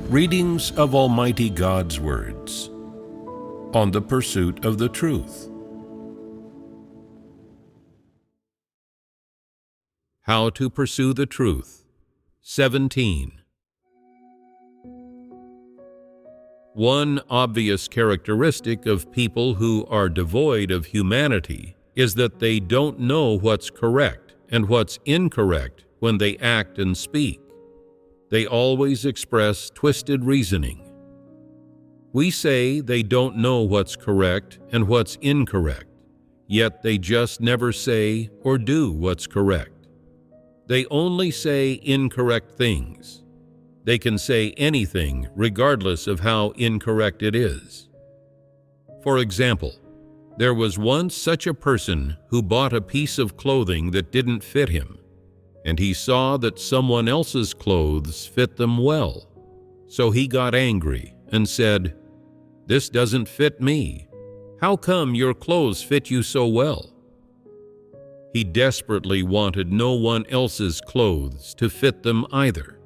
Readings of Almighty God's words on the pursuit of the truth. How to pursue the truth. 17. One obvious characteristic of people who are devoid of humanity is that they don't know what's correct and what's incorrect when they act and speak. They always express twisted reasoning. We say they don't know what's correct and what's incorrect, yet they just never say or do what's correct. They only say incorrect things. They can say anything regardless of how incorrect it is. For example, there was once such a person who bought a piece of clothing that didn't fit him, and he saw that someone else's clothes fit them well. So he got angry and said, "This doesn't fit me. How come your clothes fit you so well?" He desperately wanted no one else's clothes to fit them either.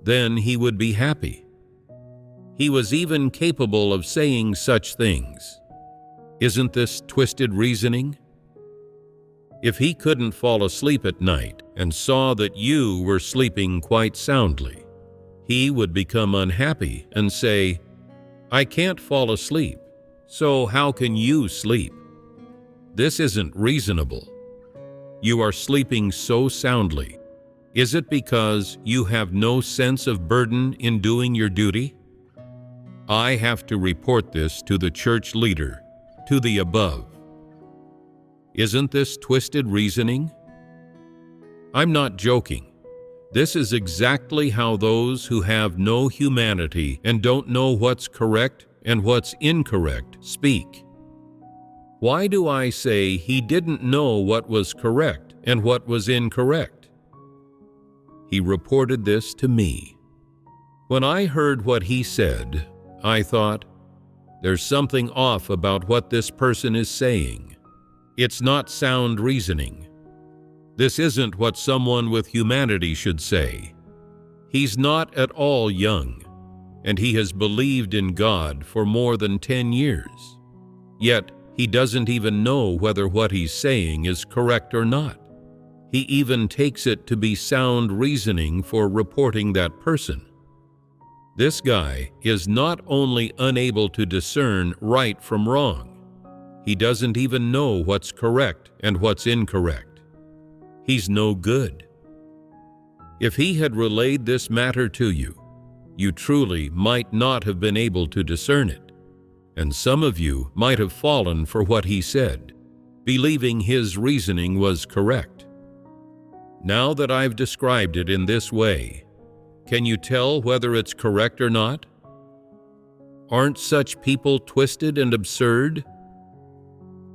Then he would be happy. He was even capable of saying such things. Isn't this twisted reasoning? If he couldn't fall asleep at night and saw that you were sleeping quite soundly, he would become unhappy and say, "I can't fall asleep, so how can you sleep? This isn't reasonable. You are sleeping so soundly. Is it because you have no sense of burden in doing your duty? I have to report this to the church leader, to the above." Isn't this twisted reasoning? I'm not joking. This is exactly how those who have no humanity and don't know what's correct and what's incorrect speak. Why do I say he didn't know what was correct and what was incorrect? He reported this to me. When I heard what he said, I thought, there's something off about what this person is saying. It's not sound reasoning. This isn't what someone with humanity should say. He's not at all young, and he has believed in God for more than 10 years. Yet, he doesn't even know whether what he's saying is correct or not. He even takes it to be sound reasoning for reporting that person. This guy is not only unable to discern right from wrong, he doesn't even know what's correct and what's incorrect. He's no good. If he had relayed this matter to you, you truly might not have been able to discern it, and some of you might have fallen for what he said, believing his reasoning was correct. Now that I've described it in this way, can you tell whether it's correct or not? Aren't such people twisted and absurd?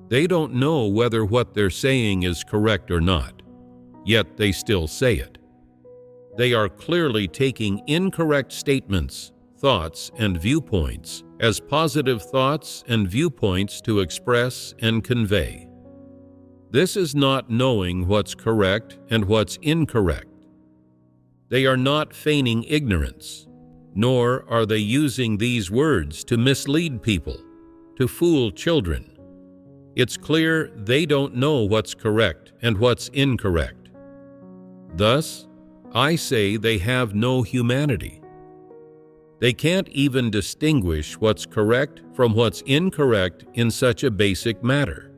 They don't know whether what they're saying is correct or not, yet they still say it. They are clearly taking incorrect statements, thoughts, and viewpoints as positive thoughts and viewpoints to express and convey. This is not knowing what's correct and what's incorrect. They are not feigning ignorance, nor are they using these words to mislead people, to fool children. It's clear they don't know what's correct and what's incorrect. Thus, I say they have no humanity. They can't even distinguish what's correct from what's incorrect in such a basic matter.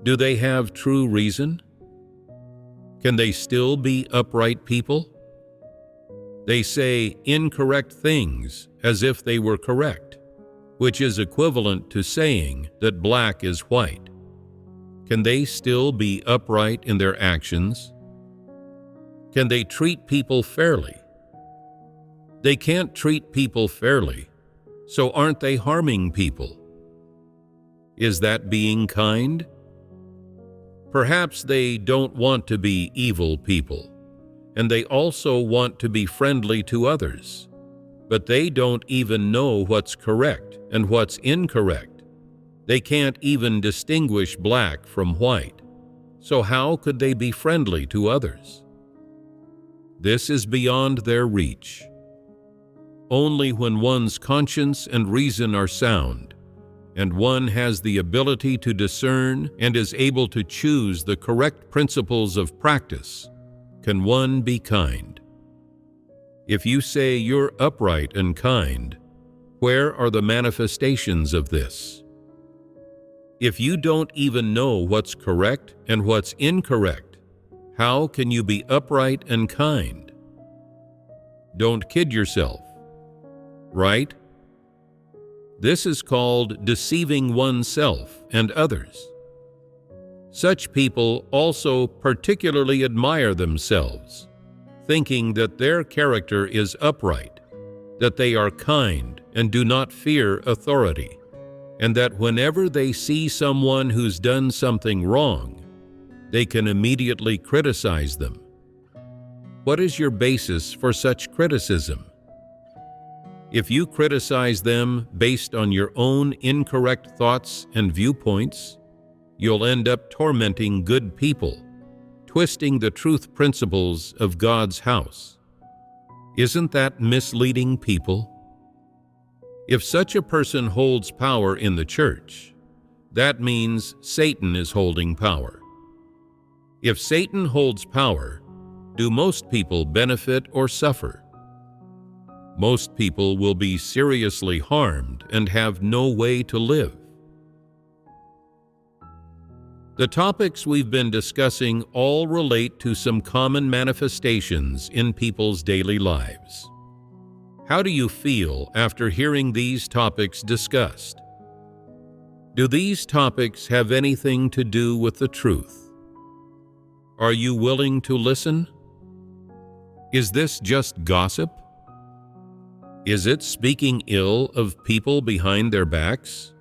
Do they have true reason? Can they still be upright people? They say incorrect things as if they were correct, which is equivalent to saying that black is white. Can they still be upright in their actions? Can they treat people fairly? They can't treat people fairly, so aren't they harming people? Is that being kind? Perhaps they don't want to be evil people, and they also want to be friendly to others. But they don't even know what's correct and what's incorrect. They can't even distinguish black from white. So how could they be friendly to others? This is beyond their reach. Only when one's conscience and reason are sound, and one has the ability to discern and is able to choose the correct principles of practice, can one be kind. If you say you're upright and kind, where are the manifestations of this? If you don't even know what's correct and what's incorrect, how can you be upright and kind? Don't kid yourself, right? This is called deceiving oneself and others. Such people also particularly admire themselves, thinking that their character is upright, that they are kind and do not fear authority, and that whenever they see someone who's done something wrong, they can immediately criticize them. What is your basis for such criticism? If you criticize them based on your own incorrect thoughts and viewpoints, you'll end up tormenting good people, twisting the truth principles of God's house. Isn't that misleading people? If such a person holds power in the church, that means Satan is holding power. If Satan holds power, do most people benefit or suffer? Most people will be seriously harmed and have no way to live. The topics we've been discussing all relate to some common manifestations in people's daily lives. How do you feel after hearing these topics discussed? Do these topics have anything to do with the truth? Are you willing to listen? Is this just gossip? Is it speaking ill of people behind their backs?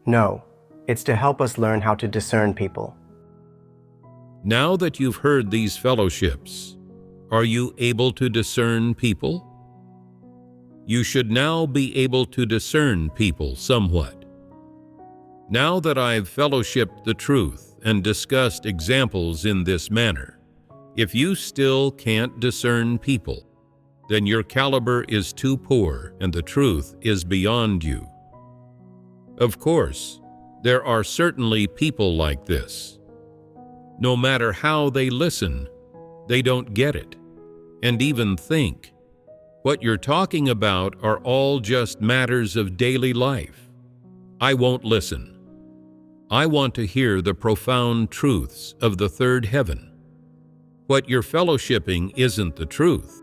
No, it's to help us learn how to discern people. Now that you've heard these fellowships, are you able to discern people? You should now be able to discern people somewhat. Now that I've fellowshipped the truth and discussed examples in this manner, if you still can't discern people, then your caliber is too poor and the truth is beyond you. Of course, there are certainly people like this. No matter how they listen, they don't get it, and even think. What you're talking about are all just matters of daily life. I won't listen. I want to hear the profound truths of the third heaven. What you're fellowshipping isn't the truth.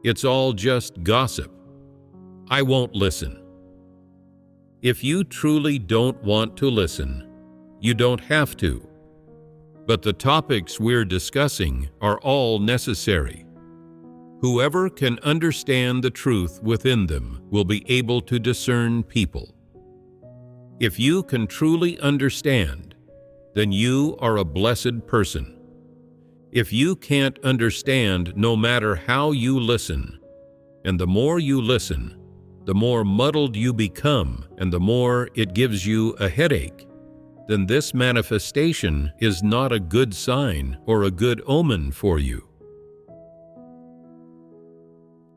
It's all just gossip. I won't listen. If you truly don't want to listen, you don't have to. But the topics we're discussing are all necessary. Whoever can understand the truth within them will be able to discern people. If you can truly understand, then you are a blessed person. If you can't understand no matter how you listen, and the more you listen, the more muddled you become and the more it gives you a headache, then this manifestation is not a good sign or a good omen for you.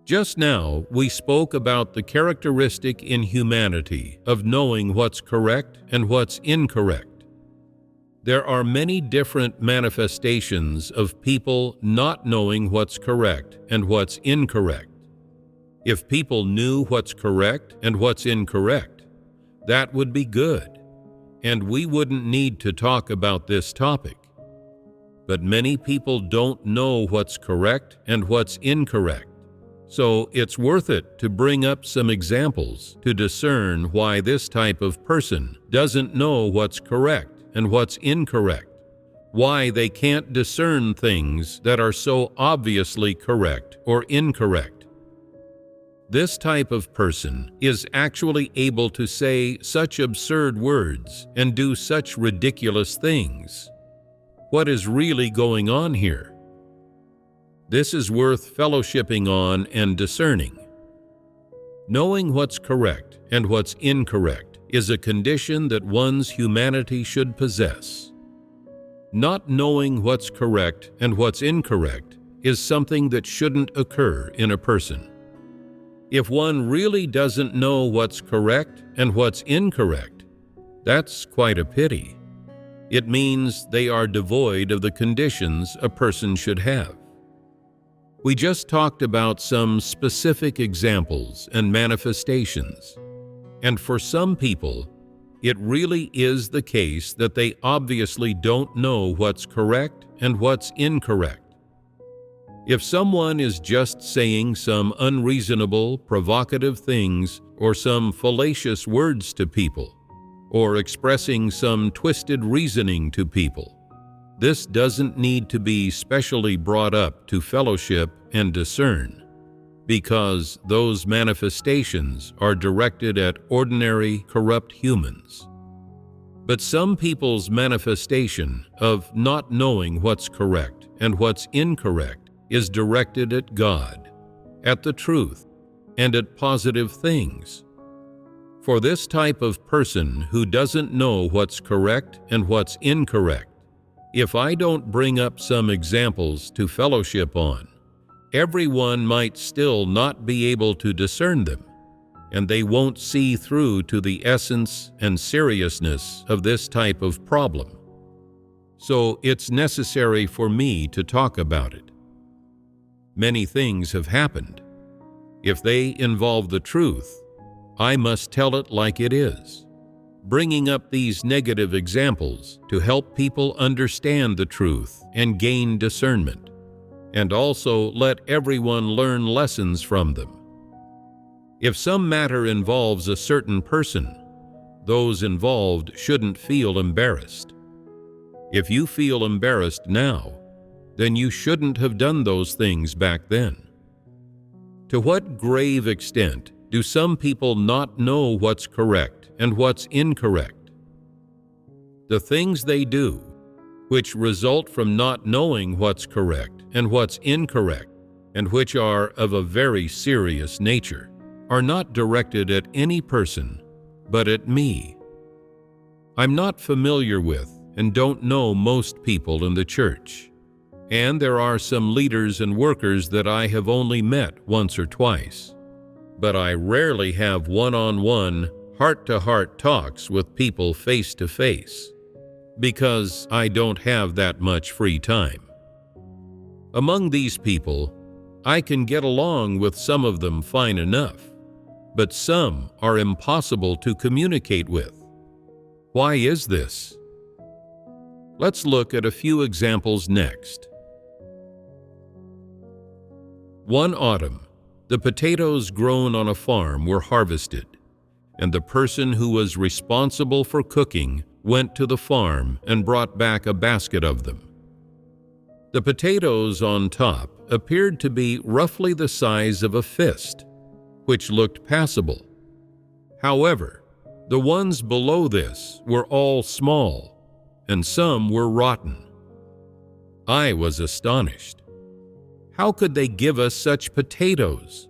Just now, we spoke about the characteristic in humanity of knowing what's correct and what's incorrect. There are many different manifestations of people not knowing what's correct and what's incorrect. If people knew what's correct and what's incorrect, that would be good, and we wouldn't need to talk about this topic. But many people don't know what's correct and what's incorrect, so it's worth it to bring up some examples to discern why this type of person doesn't know what's correct and what's incorrect, why they can't discern things that are so obviously correct or incorrect. This type of person is actually able to say such absurd words and do such ridiculous things. What is really going on here? This is worth fellowshipping on and discerning. Knowing what's correct and what's incorrect is a condition that one's humanity should possess. Not knowing what's correct and what's incorrect is something that shouldn't occur in a person. If one really doesn't know what's correct and what's incorrect, that's quite a pity. It means they are devoid of the conditions a person should have. We just talked about some specific examples and manifestations, and for some people, it really is the case that they obviously don't know what's correct and what's incorrect. If someone is just saying some unreasonable, provocative things or some fallacious words to people, or expressing some twisted reasoning to people, this doesn't need to be specially brought up to fellowship and discern, because those manifestations are directed at ordinary, corrupt humans. But some people's manifestation of not knowing what's correct and what's incorrect is directed at God, at the truth, and at positive things. For this type of person who doesn't know what's correct and what's incorrect, if I don't bring up some examples to fellowship on, everyone might still not be able to discern them, and they won't see through to the essence and seriousness of this type of problem. So it's necessary for me to talk about it. Many things have happened. If they involve the truth, I must tell it like it is, bringing up these negative examples to help people understand the truth and gain discernment, and also let everyone learn lessons from them. If some matter involves a certain person, those involved shouldn't feel embarrassed. If you feel embarrassed now, then you shouldn't have done those things back then. To what grave extent do some people not know what's correct and what's incorrect? The things they do, which result from not knowing what's correct and what's incorrect, and which are of a very serious nature, are not directed at any person, but at me. I'm not familiar with and don't know most people in the church. And there are some leaders and workers that I have only met once or twice. But I rarely have one-on-one, heart-to-heart talks with people face-to-face, because I don't have that much free time. Among these people, I can get along with some of them fine enough, but some are impossible to communicate with. Why is this? Let's look at a few examples next. One autumn, the potatoes grown on a farm were harvested, and the person who was responsible for cooking went to the farm and brought back a basket of them. The potatoes on top appeared to be roughly the size of a fist, which looked passable. However, the ones below this were all small, and some were rotten. I was astonished. How could they give us such potatoes?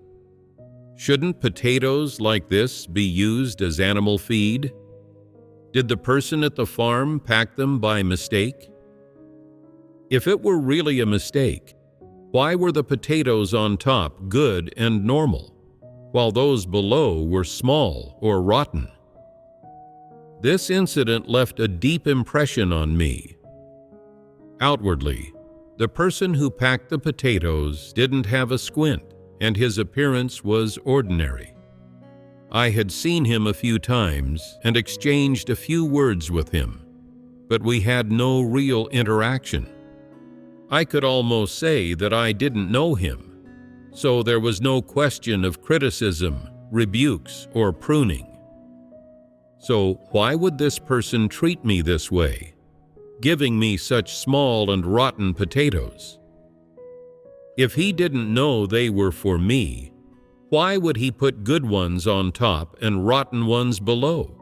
Shouldn't potatoes like this be used as animal feed? Did the person at the farm pack them by mistake? If it were really a mistake, why were the potatoes on top good and normal, while those below were small or rotten? This incident left a deep impression on me. Outwardly, the person who packed the potatoes didn't have a squint, and his appearance was ordinary. I had seen him a few times and exchanged a few words with him, but we had no real interaction. I could almost say that I didn't know him, so there was no question of criticism, rebukes, or pruning. So why would this person treat me this way, giving me such small and rotten potatoes? If he didn't know they were for me, why would he put good ones on top and rotten ones below?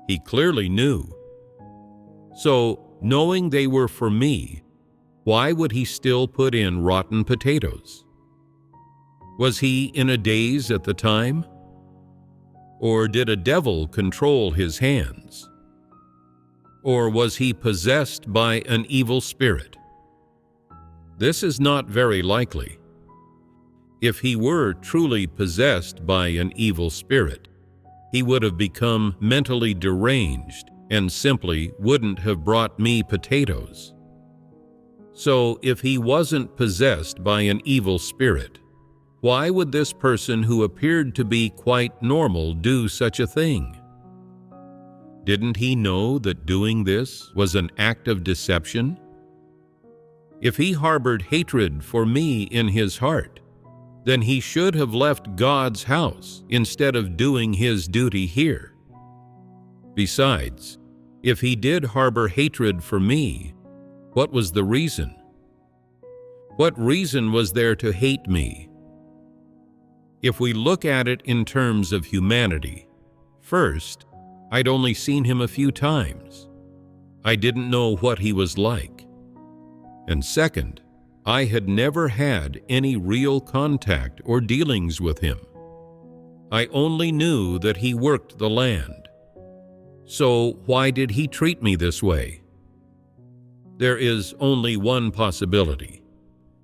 He clearly knew. So, knowing they were for me, why would he still put in rotten potatoes? Was he in a daze at the time? Or did a devil control his hands? Or was he possessed by an evil spirit? This is not very likely. If he were truly possessed by an evil spirit, he would have become mentally deranged and simply wouldn't have brought me potatoes. So if he wasn't possessed by an evil spirit, why would this person who appeared to be quite normal do such a thing? Didn't he know that doing this was an act of deception? If he harbored hatred for me in his heart, then he should have left God's house instead of doing his duty here. Besides, if he did harbor hatred for me, what was the reason? What reason was there to hate me? If we look at it in terms of humanity, first, I'd only seen him a few times. I didn't know what he was like. And second, I had never had any real contact or dealings with him. I only knew that he worked the land. So why did he treat me this way? There is only one possibility.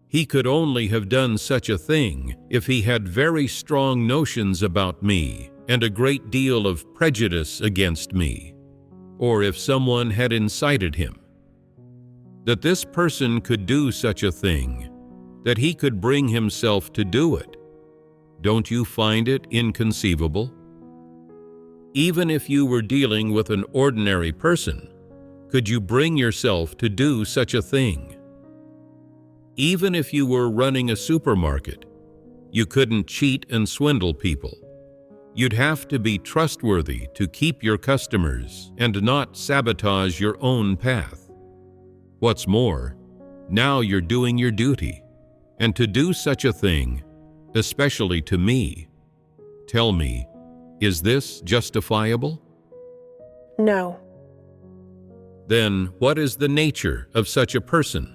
He could only have done such a thing if he had very strong notions about me and a great deal of prejudice against me, or if someone had incited him. That this person could do such a thing, that he could bring himself to do it, don't you find it inconceivable? Even if you were dealing with an ordinary person, could you bring yourself to do such a thing? Even if you were running a supermarket, you couldn't cheat and swindle people. You'd have to be trustworthy to keep your customers and not sabotage your own path. What's more, now you're doing your duty, and to do such a thing, especially to me, tell me, is this justifiable? No. Then what is the nature of such a person?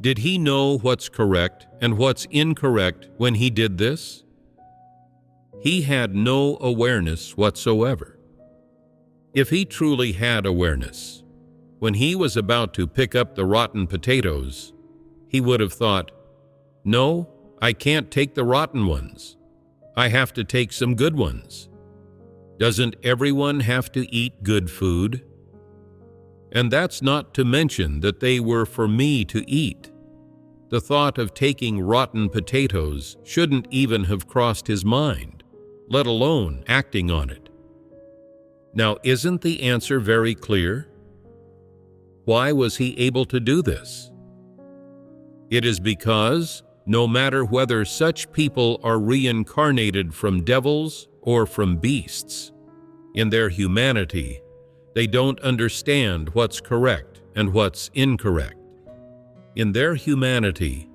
Did he know what's correct and what's incorrect when he did this? He had no awareness whatsoever. If he truly had awareness, when he was about to pick up the rotten potatoes, he would have thought, "No, I can't take the rotten ones. I have to take some good ones. Doesn't everyone have to eat good food?" And that's not to mention that they were for me to eat. The thought of taking rotten potatoes shouldn't even have crossed his mind, let alone acting on it. Now, isn't the answer very clear? Why was he able to do this? It is because, no matter whether such people are reincarnated from devils or from beasts, in their humanity, they don't understand what's correct and what's incorrect. In their humanity,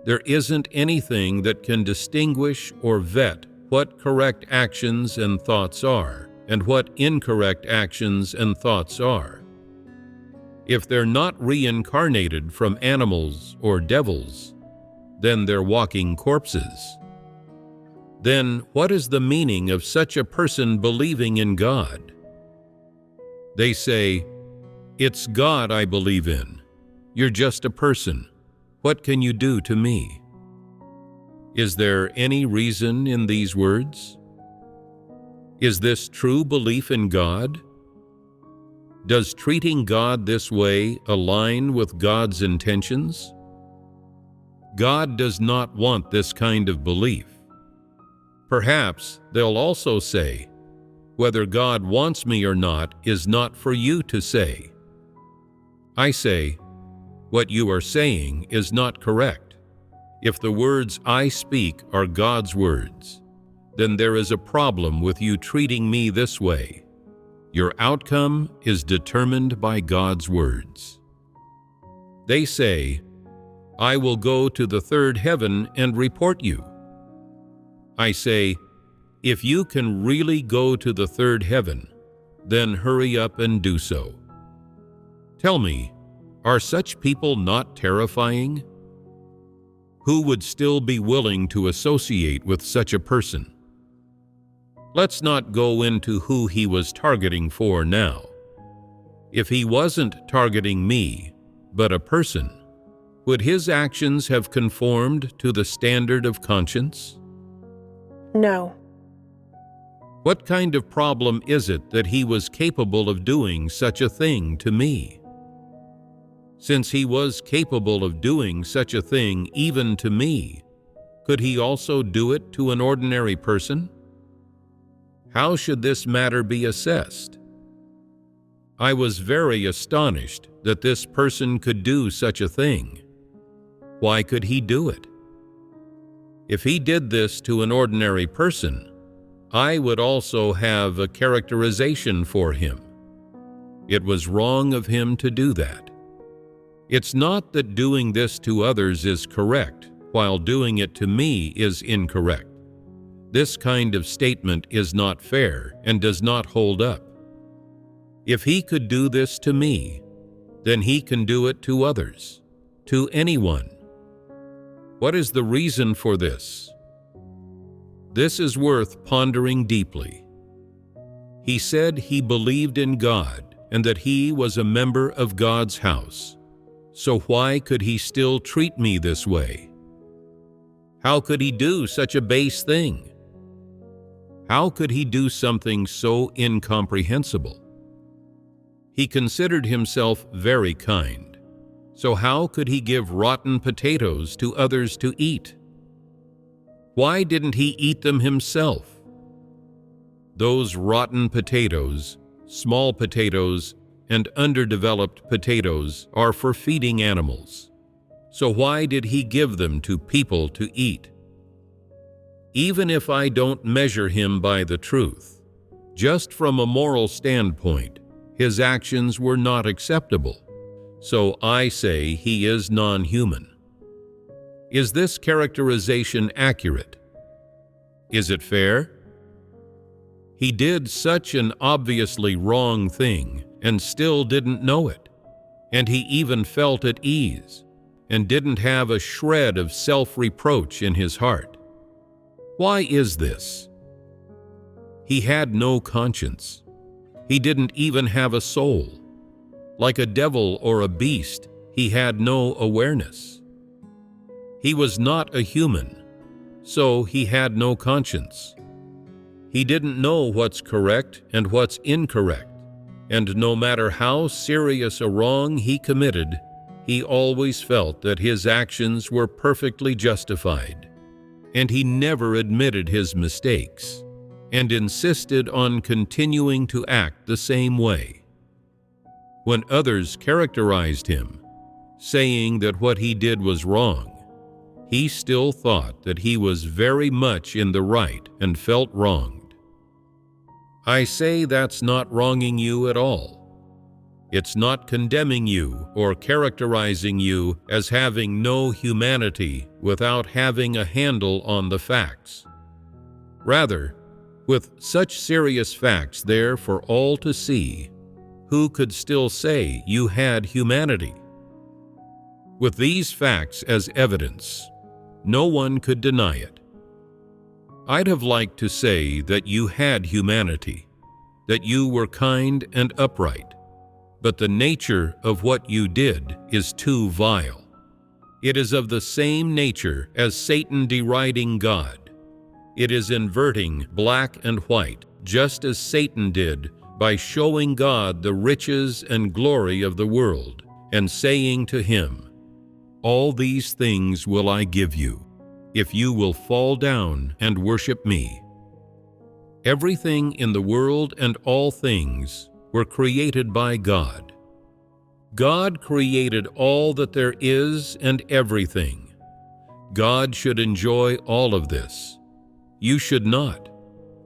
there isn't anything that can distinguish or vet what correct actions and thoughts are and what incorrect actions and thoughts are. If they're not reincarnated from animals or devils, then they're walking corpses. Then what is the meaning of such a person believing in God? They say, "It's God I believe in. You're just a person. What can you do to me?" Is there any reason in these words? Is this true belief in God? Does treating God this way align with God's intentions? God does not want this kind of belief. Perhaps they'll also say, "Whether God wants me or not is not for you to say." I say, what you are saying is not correct. If the words I speak are God's words, then there is a problem with you treating me this way. Your outcome is determined by God's words. They say, "I will go to the third heaven and report you." I say, if you can really go to the third heaven, then hurry up and do so. Tell me, are such people not terrifying? Who would still be willing to associate with such a person? Let's not go into who he was targeting for now. If he wasn't targeting me, but a person, would his actions have conformed to the standard of conscience? No. What kind of problem is it that he was capable of doing such a thing to me? Since he was capable of doing such a thing even to me, could he also do it to an ordinary person? How should this matter be assessed? I was very astonished that this person could do such a thing. Why could he do it? If he did this to an ordinary person, I would also have a characterization for him. It was wrong of him to do that. It's not that doing this to others is correct, while doing it to me is incorrect. This kind of statement is not fair and does not hold up. If he could do this to me, then he can do it to others, to anyone. What is the reason for this? This is worth pondering deeply. He said he believed in God and that he was a member of God's house. So why could he still treat me this way? How could he do such a base thing? How could he do something so incomprehensible? He considered himself very kind. So how could he give rotten potatoes to others to eat? Why didn't he eat them himself? Those rotten potatoes, small potatoes, and underdeveloped potatoes are for feeding animals. So why did he give them to people to eat? Even if I don't measure him by the truth, just from a moral standpoint, his actions were not acceptable. So I say he is non-human. Is this characterization accurate? Is it fair? He did such an obviously wrong thing and still didn't know it, and he even felt at ease and didn't have a shred of self-reproach in his heart. Why is this? He had no conscience. He didn't even have a soul. Like a devil or a beast, he had no awareness. He was not a human, so he had no conscience. He didn't know what's correct and what's incorrect, and no matter how serious a wrong he committed, he always felt that his actions were perfectly justified, and he never admitted his mistakes, and insisted on continuing to act the same way. When others characterized him, saying that what he did was wrong, he still thought that he was very much in the right and felt wronged. I say that's not wronging you at all. It's not condemning you or characterizing you as having no humanity without having a handle on the facts. Rather, with such serious facts there for all to see, who could still say you had humanity? With these facts as evidence, no one could deny it. I'd have liked to say that you had humanity, that you were kind and upright, but the nature of what you did is too vile. It is of the same nature as Satan deriding God. It is inverting black and white, just as Satan did by showing God the riches and glory of the world and saying to him, "All these things will I give you, if you will fall down and worship me." Everything in the world and all things were created by God. God created all that there is and everything. God should enjoy all of this. You should not.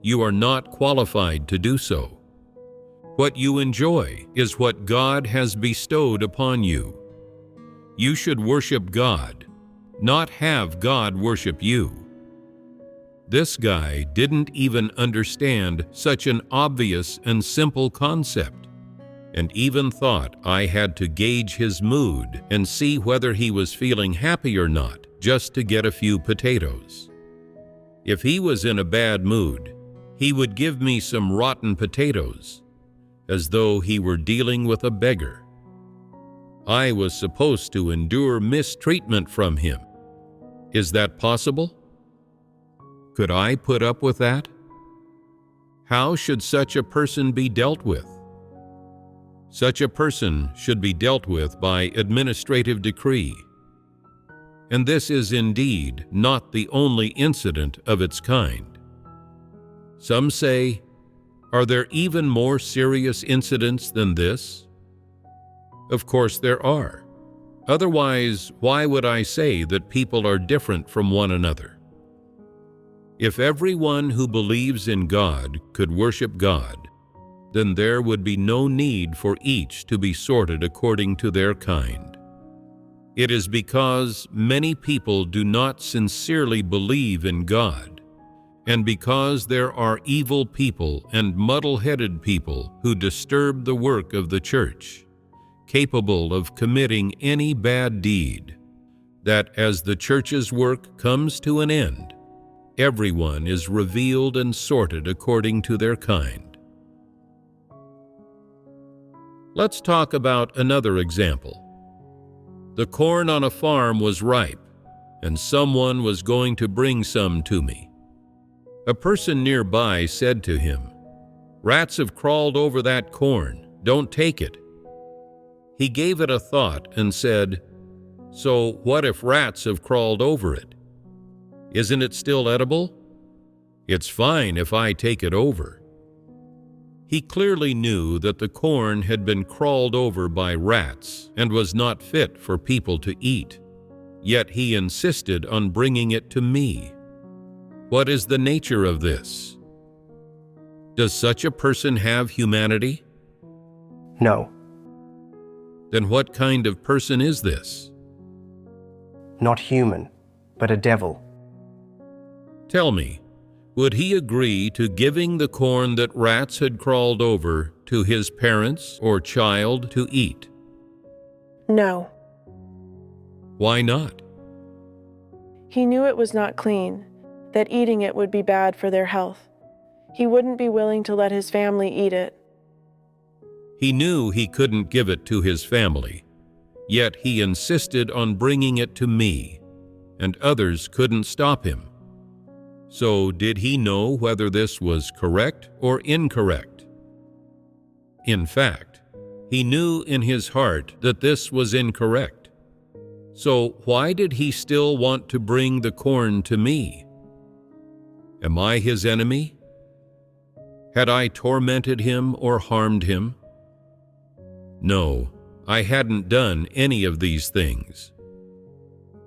You are not qualified to do so. What you enjoy is what God has bestowed upon you. You should worship God, not have God worship you. This guy didn't even understand such an obvious and simple concept, and even thought I had to gauge his mood and see whether he was feeling happy or not, just to get a few potatoes. If he was in a bad mood, he would give me some rotten potatoes, as though he were dealing with a beggar. I was supposed to endure mistreatment from him. Is that possible? Could I put up with that? How should such a person be dealt with? Such a person should be dealt with by administrative decree. And this is indeed not the only incident of its kind. Some say, are there even more serious incidents than this? Of course there are. Otherwise, why would I say that people are different from one another? If everyone who believes in God could worship God, then there would be no need for each to be sorted according to their kind. It is because many people do not sincerely believe in God, and because there are evil people and muddle-headed people who disturb the work of the church, capable of committing any bad deed, that as the church's work comes to an end, everyone is revealed and sorted according to their kind. Let's talk about another example. The corn on a farm was ripe, and someone was going to bring some to me. A person nearby said to him, "Rats have crawled over that corn. Don't take it." He gave it a thought and said, "So what if rats have crawled over it? Isn't it still edible? It's fine if I take it over." He clearly knew that the corn had been crawled over by rats and was not fit for people to eat, yet he insisted on bringing it to me. What is the nature of this? Does such a person have humanity? No, Then what kind of person is this? not human, but a devil. Tell me, would he agree to giving the corn that rats had crawled over to his parents or child to eat? No. Why not? He knew it was not clean, that eating it would be bad for their health. He wouldn't be willing to let his family eat it. He knew he couldn't give it to his family, yet he insisted on bringing it to me, and others couldn't stop him. So did he know whether this was correct or incorrect? In fact, he knew in his heart that this was incorrect. So why did he still want to bring the corn to me? Am I his enemy? Had I tormented him or harmed him? No, I hadn't done any of these things.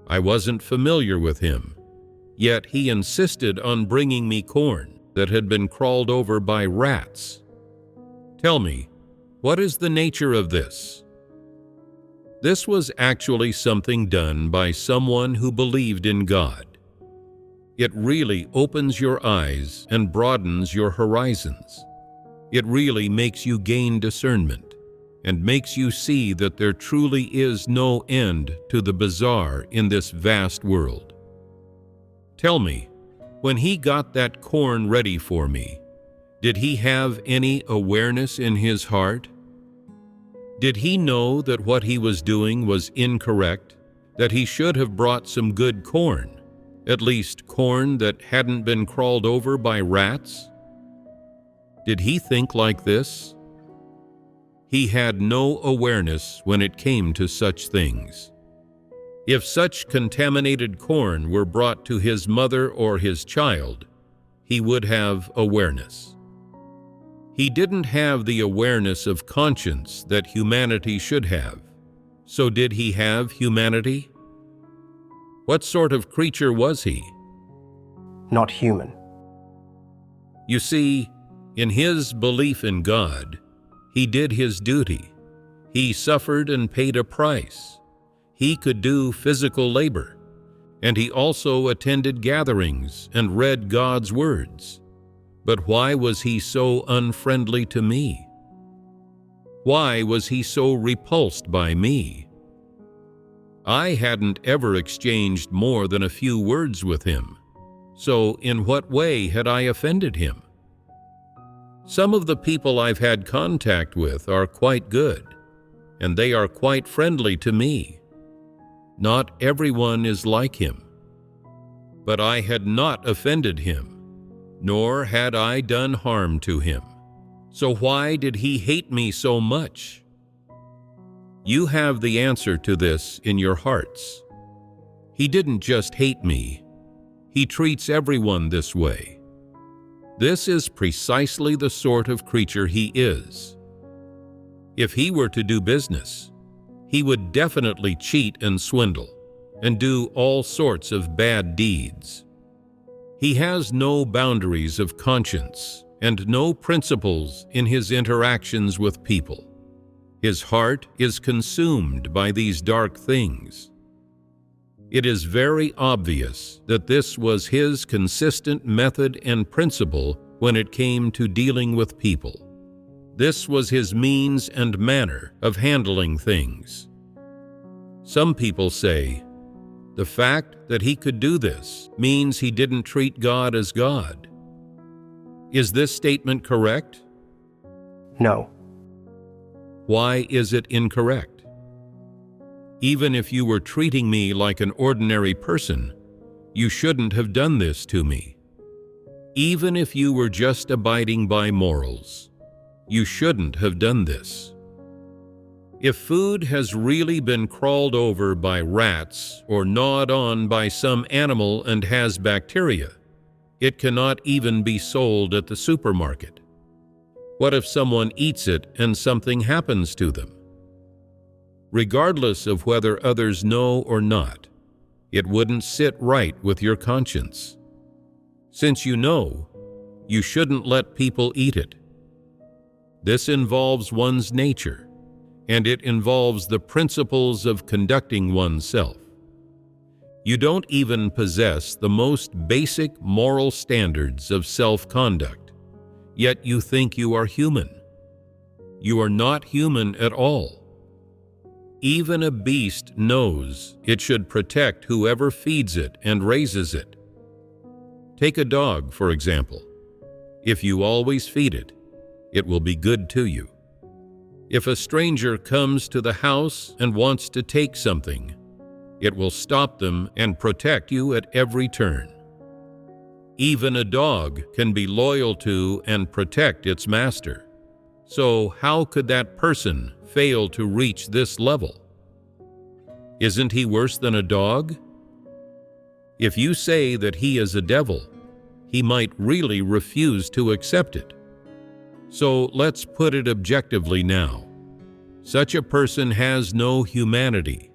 I wasn't familiar with him, yet he insisted on bringing me corn that had been crawled over by rats. Tell me, what is the nature of this? This was actually something done by someone who believed in God. It really opens your eyes and broadens your horizons. It really makes you gain discernment and makes you see that there truly is no end to the bizarre in this vast world. Tell me, when he got that corn ready for me, did he have any awareness in his heart? Did he know that what he was doing was incorrect, that he should have brought some good corn, at least corn that hadn't been crawled over by rats? Did he think like this? He had no awareness when it came to such things. If such contaminated corn were brought to his mother or his child, he would have awareness. He didn't have the awareness of conscience that humanity should have. So did he have humanity? What sort of creature was he? Not human. You see, in his belief in God, he did his duty. He suffered and paid a price. He could do physical labor, and he also attended gatherings and read God's words. But why was he so unfriendly to me? Why was he so repulsed by me? I hadn't ever exchanged more than a few words with him, so in what way had I offended him? Some of the people I've had contact with are quite good. and they are quite friendly to me. Not everyone is like him. But I had not offended him, nor had I done harm to him. So why did he hate me so much? You have the answer to this in your hearts. He didn't just hate me. He treats everyone this way. This is precisely the sort of creature he is. If he were to do business, he would definitely cheat and swindle and do all sorts of bad deeds. He has no boundaries of conscience and no principles in his interactions with people. His heart is consumed by these dark things. It is very obvious that this was his consistent method and principle when it came to dealing with people. This was his means and manner of handling things. Some people say, the fact that he could do this means he didn't treat God as God. Is this statement correct? No. Why is it incorrect? Even if you were treating me like an ordinary person, you shouldn't have done this to me. Even if you were just abiding by morals, you shouldn't have done this. If food has really been crawled over by rats or gnawed on by some animal and has bacteria, it cannot even be sold at the supermarket. What if someone eats it and something happens to them? Regardless of whether others know or not, it wouldn't sit right with your conscience. Since you know, you shouldn't let people eat it. This involves one's nature, and it involves the principles of conducting oneself. You don't even possess the most basic moral standards of self-conduct, yet you think you are human. You are not human at all. Even a beast knows it should protect whoever feeds it and raises it. Take a dog, for example. If you always feed it, it will be good to you. If a stranger comes to the house and wants to take something, it will stop them and protect you at every turn. Even a dog can be loyal to and protect its master. So how could that person fail to reach this level? Isn't he worse than a dog? If you say that he is a devil, he might really refuse to accept it. So let's put it objectively now. Such a person has no humanity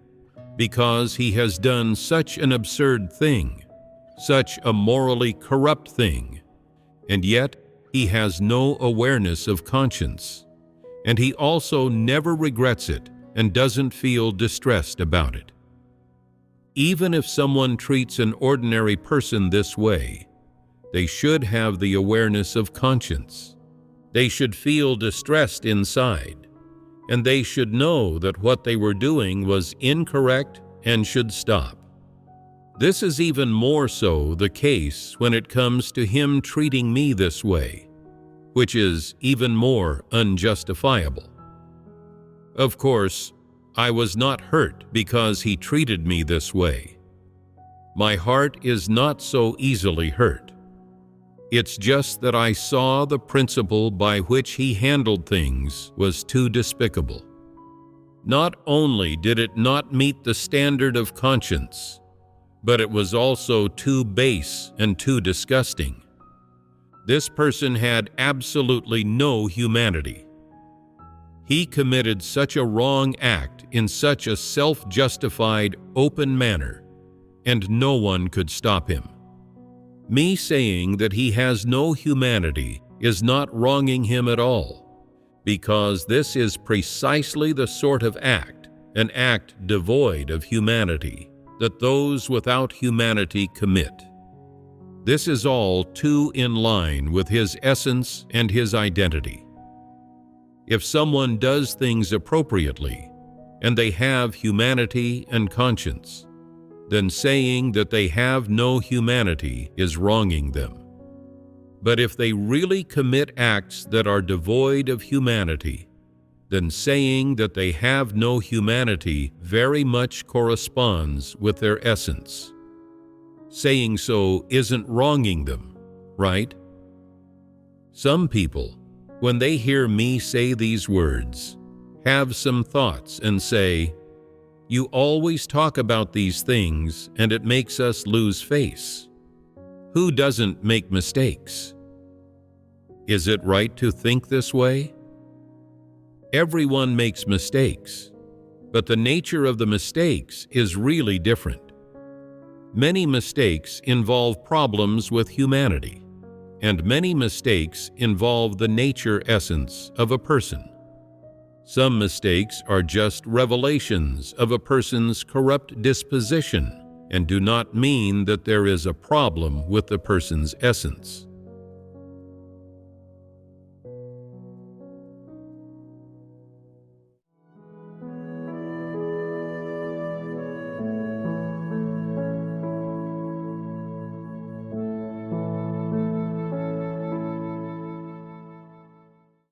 because he has done such an absurd thing, such a morally corrupt thing, and yet he has no awareness of conscience, and he also never regrets it and doesn't feel distressed about it. Even if someone treats an ordinary person this way, they should have the awareness of conscience. They should feel distressed inside, and they should know that what they were doing was incorrect and should stop. This is even more so the case when it comes to him treating me this way, which is even more unjustifiable. Of course, I was not hurt because he treated me this way. My heart is not so easily hurt. It's just that I saw the principle by which he handled things was too despicable. Not only did it not meet the standard of conscience, but it was also too base and too disgusting. This person had absolutely no humanity. He committed such a wrong act in such a self-justified, open manner, and no one could stop him. Me saying that he has no humanity is not wronging him at all, because this is precisely the sort of act, an act devoid of humanity, that those without humanity commit. This is all too in line with his essence and his identity. If someone does things appropriately, and they have humanity and conscience, then saying that they have no humanity is wronging them. But if they really commit acts that are devoid of humanity, then saying that they have no humanity very much corresponds with their essence. Saying so isn't wronging them, right? Some people, when they hear me say these words, have some thoughts and say, "You always talk about these things and it makes us lose face. Who doesn't make mistakes?" Is it right to think this way? Everyone makes mistakes, but the nature of the mistakes is really different. Many mistakes involve problems with humanity, and many mistakes involve the nature essence of a person. Some mistakes are just revelations of a person's corrupt disposition and do not mean that there is a problem with the person's essence.